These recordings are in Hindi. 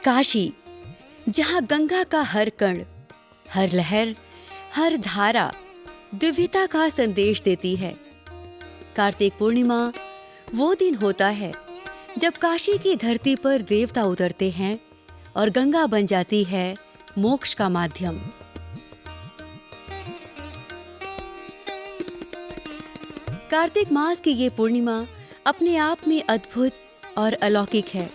काशी, जहाँ गंगा का हर कण, हर लहर, हर धारा दिव्यता का संदेश देती है। कार्तिक पूर्णिमा वो दिन होता है जब काशी की धरती पर देवता उतरते हैं और गंगा बन जाती है मोक्ष का माध्यम। कार्तिक मास की ये पूर्णिमा अपने आप में अद्भुत और अलौकिक है।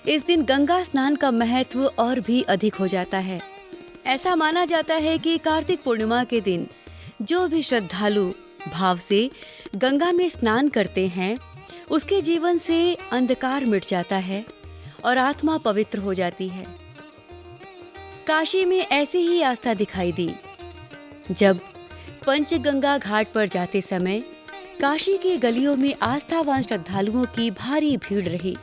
इस दिन गंगा स्नान का महत्व और भी अधिक हो जाता है। ऐसा माना जाता है कि कार्तिक पूर्णिमा के दिन जो भी श्रद्धालु भाव से गंगा में स्नान करते हैं, उसके जीवन से अंधकार मिट जाता है और आत्मा पवित्र हो जाती है। काशी में ऐसी ही आस्था दिखाई दी जब पंचगंगा घाट पर जाते समय काशी की गलियों में आस्थावान श्रद्धालुओं की भारी भीड़ रही।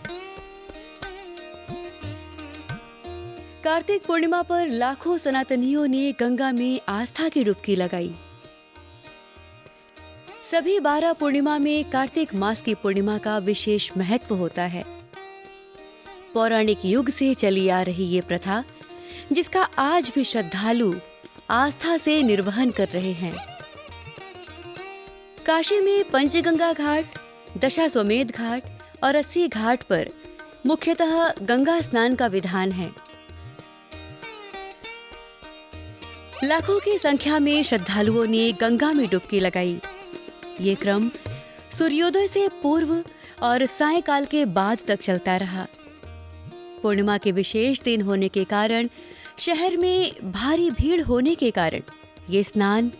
कार्तिक पूर्णिमा पर लाखों सनातनियों ने गंगा में आस्था की डुबकी लगाई। सभी 12 पूर्णिमा में कार्तिक मास की पूर्णिमा का विशेष महत्व होता है। पौराणिक युग से चली आ रही ये प्रथा, जिसका आज भी श्रद्धालु आस्था से निर्वहन कर रहे हैं। काशी में पंचगंगा घाट, दशाश्वमेध घाट और 80 घाट पर मुख्यतः गंगा स्नान का विधान है। लाखों की संख्या में श्रद्धालुओं ने गंगा में डुबकी लगाई। ये क्रम सूर्योदय से पूर्व और सायंकाल के बाद तक चलता रहा। पूर्णिमा के विशेष दिन होने के कारण शहर में भारी भीड़ होने के कारण ये स्नान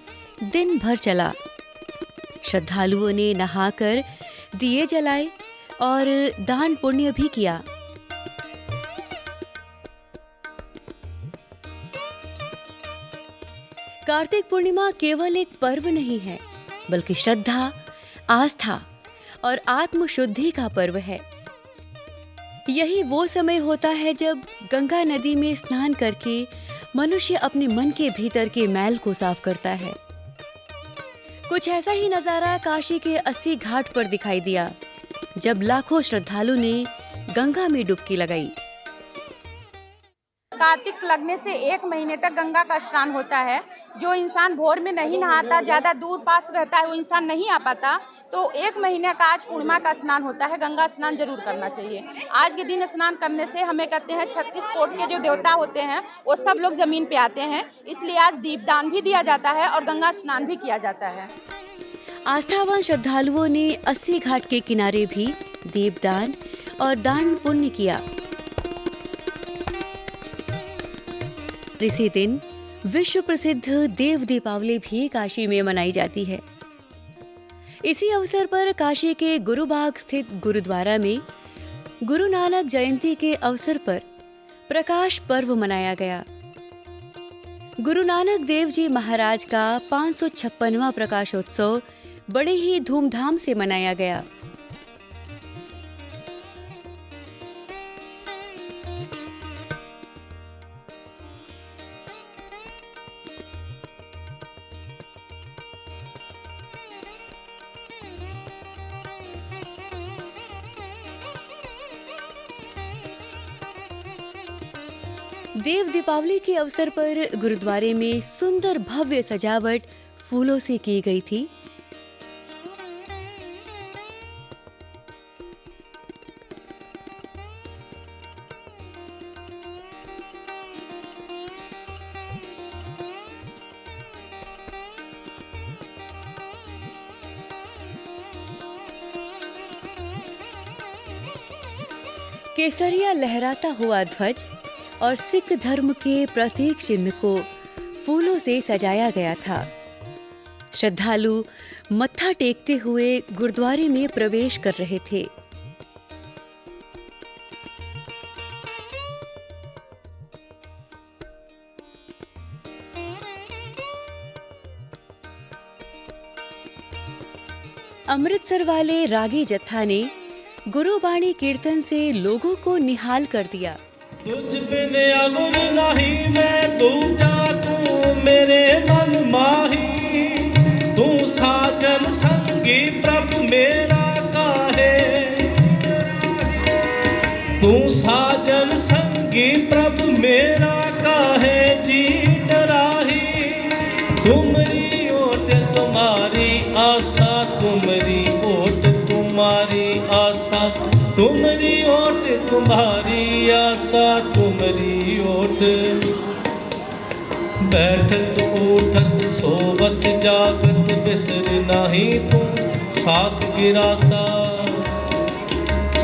दिन भर चला। श्रद्धालुओं ने नहाकर दिए जलाए और दान पुण्य भी किया। कार्तिक पूर्णिमा केवल एक पर्व नहीं है, बल्कि श्रद्धा, आस्था और आत्मशुद्धि का पर्व है। यही वो समय होता है जब गंगा नदी में स्नान करके मनुष्य अपने मन के भीतर के मैल को साफ करता है। कुछ ऐसा ही नजारा काशी के 80 घाट पर दिखाई दिया, जब लाखों श्रद्धालु ने गंगा में डुबकी लगाई। कार्तिक लगने से 1 महीने तक गंगा का स्नान होता है। जो इंसान भोर में नहीं नहाता, ज़्यादा दूर पास रहता है, वो इंसान नहीं आ पाता, तो 1 महीने का आज पूर्णिमा का स्नान होता है। गंगा स्नान जरूर करना चाहिए। आज के दिन स्नान करने से हमें कहते हैं 36 कोट के जो देवता होते हैं वो सब लोग जमीन पे आते हैं, इसलिए आज दीपदान भी दिया जाता है और गंगा स्नान भी किया जाता है। आस्थावान श्रद्धालुओं ने 80 घाट के किनारे भी दीपदान और दान पुण्य किया। इसी दिन विश्व प्रसिद्ध देव दीपावली भी काशी में मनाई जाती है। इसी अवसर पर काशी के गुरुबाग स्थित गुरुद्वारा में गुरु नानक जयंती के अवसर पर प्रकाश पर्व मनाया गया। गुरु नानक देव जी महाराज का 556वां प्रकाशोत्सव बड़े ही धूमधाम से मनाया गया। देव दीपावली के अवसर पर गुरुद्वारे में सुंदर भव्य सजावट फूलों से की गई थी। केसरिया लहराता हुआ ध्वज और सिख धर्म के प्रतीक चिन्ह को फूलों से सजाया गया था। श्रद्धालु मत्था टेकते हुए गुरुद्वारे में प्रवेश कर रहे थे। अमृतसर वाले रागी जत्था ने गुरुबाणी कीर्तन से लोगों को निहाल कर दिया। तुझ बिन अवर नहीं मैं दूजा, तू मेरे मन माही, तू साजन संगी प्रभु मेरा काहे, तू साजन संगी संगी प्रभु मेरा काहे जी डराही। तुमरी ओट तुम्हारी आशा, तुमरी ओट तुम्हारी आशा, तुमरी ओट तुम्हारी आशा, तुमरी ओट। बैठत उठत सोवत जागत बिसर नहीं तुम सास गिरासा।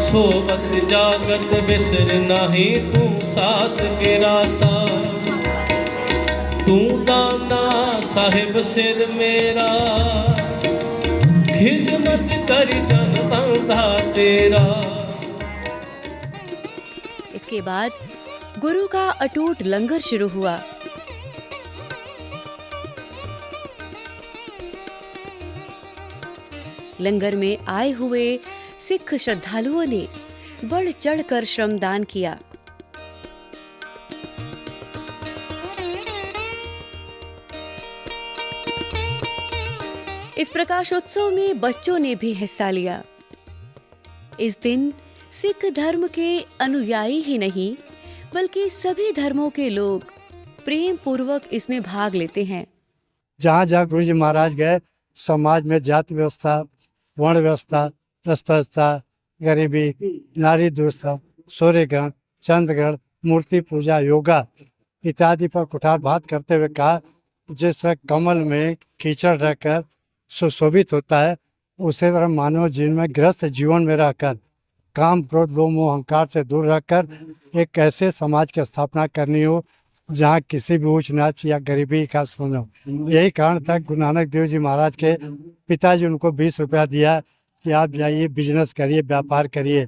सोवत जागत बिसर नहीं तू सास गिरासा। तू दाना साहिब सिर मेरा, खिदमत कर जन बंधा तेरा। इसके बाद गुरु का अटूट लंगर शुरू हुआ। लंगर में आए हुए सिख श्रद्धालुओं ने बढ़ चढ़कर श्रमदान किया। इस प्रकाशोत्सव में बच्चों ने भी हिस्सा लिया। इस दिन सिख धर्म के अनुयायी ही नहीं बल्कि सभी धर्मों के लोग प्रेम पूर्वक इसमें भाग लेते हैं। जहाँ जहाँ गुरु जी महाराज गए, समाज में जाति व्यवस्था, वर्ण व्यवस्था, अस्पृश्यता, गरीबी, नारी दुर्सा, सूर्यग्रहण, चंद्रग्रहण, मूर्ति पूजा, योगा इत्यादि पर कुठारघात करते हुए कहा, जिस तरह कमल में कीचड़ रहकर सुशोभित होता है, उसी तरह मानव जीवन में ग्रस्त जीवन में रहकर काम, क्रोध, लोभ, मोह, अहंकार से दूर रहकर एक ऐसे समाज की स्थापना करनी हो जहाँ किसी भी ऊंच नीच या गरीबी का सुन हो। यही कारण था गुरु नानक देव जी महाराज के पिताजी उनको 20 रुपया दिया कि आप जाइए बिजनेस करिए, व्यापार करिए।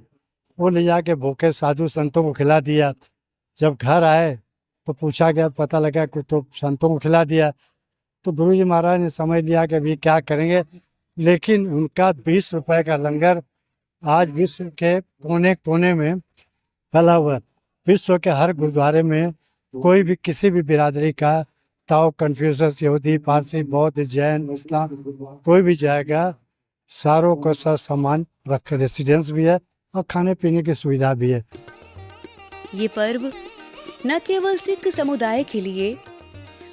वो ले जाके भूखे साधु संतों को खिला दिया। जब घर आए तो पूछा गया, पता लगा कि तो संतों को खिला दिया। तो गुरु जी महाराज ने समझ लिया कि अभी क्या करेंगे, लेकिन उनका 20 रुपए का लंगर आज विश्व के कोने कोने में फैला हुआ है। विश्व के हर गुरुद्वारे में कोई भी किसी भी बिरादरी का, ताओ, कन्फ्यूशस, यहूदी, पारसी, बौद्ध, जैन, इस्लाम, कोई भी जाएगा, सारों को समान रख रेसिडेंस भी है और खाने पीने की सुविधा भी है। ये पर्व न केवल सिख समुदाय के लिए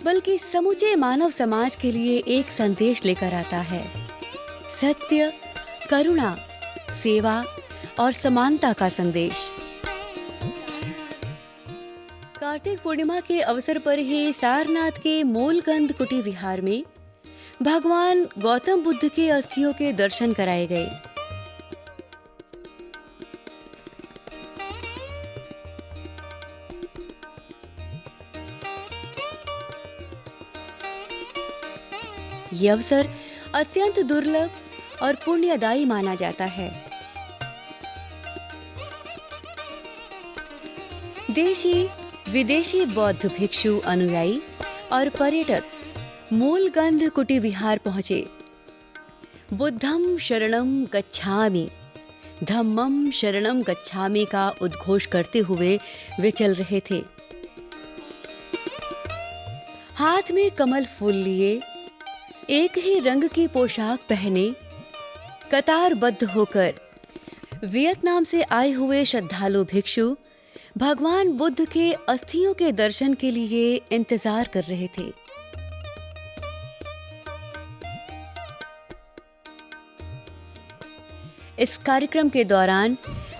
बल्कि समूचे मानव समाज के लिए एक संदेश लेकर आता है। सत्य, करुणा, सेवा और समानता का संदेश। कार्तिक पूर्णिमा के अवसर पर ही सारनाथ के मूलगंध कुटी विहार में भगवान गौतम बुद्ध के अस्थियों के दर्शन कराए गए। ये अवसर अत्यंत दुर्लभ और पुण्यदायी माना जाता है। देशी विदेशी बौद्ध भिक्षु, अनुयायी और पर्यटक मूलगंध कुटी विहार पहुंचे। बुद्धम शरणम गच्छामि, धम्मम शरणम गच्छामि का उद्घोष करते हुए वे चल रहे थे। हाथ में कमल फूल लिए, एक ही रंग की पोशाक पहने, कतारबद्ध होकर वियतनाम से आए हुए श्रद्धालु भिक्षु भगवान बुद्ध के अस्थियों के दर्शन के लिए इंतजार कर रहे थे। इस कार्यक्रम के दौरान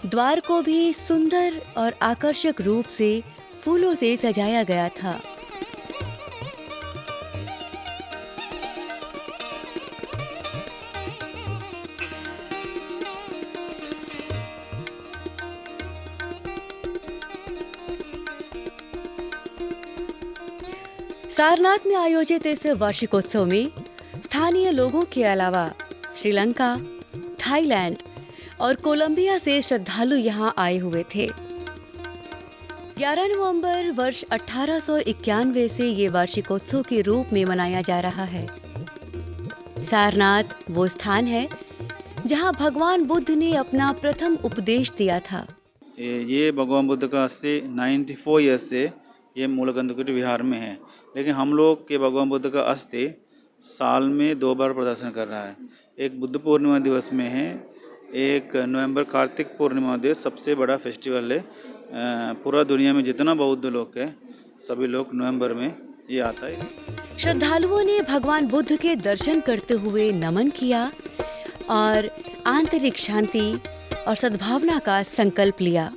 द्वार को भी सुंदर और आकर्षक रूप से फूलों से सजाया गया था। सारनाथ में आयोजित इस वार्षिकोत्सव में स्थानीय लोगों के अलावा श्रीलंका, थाईलैंड और कोलंबिया से श्रद्धालु यहां आए हुए थे। 11 नवंबर वर्ष 1891 से ये वार्षिकोत्सव के रूप में मनाया जा रहा है। सारनाथ वो स्थान है जहां भगवान बुद्ध ने अपना प्रथम उपदेश दिया था। ये भगवान बुद्ध का अस्थि 94 ईयर्स से ये मूलगंध कुटी विहार में है, लेकिन हम लोग के भगवान बुद्ध का अस्थि साल में 2 बार प्रदर्शन कर रहा है। एक बुद्ध पूर्णिमा दिवस में है, एक नवंबर कार्तिक पूर्णिमा दिवस सबसे बड़ा फेस्टिवल है पूरा दुनिया में जितना बौद्ध लोग है सभी लोग नवंबर में ये आता है। श्रद्धालुओं ने भगवान बुद्ध के दर्शन करते हुए नमन किया और आंतरिक शांति और सद्भावना का संकल्प लिया।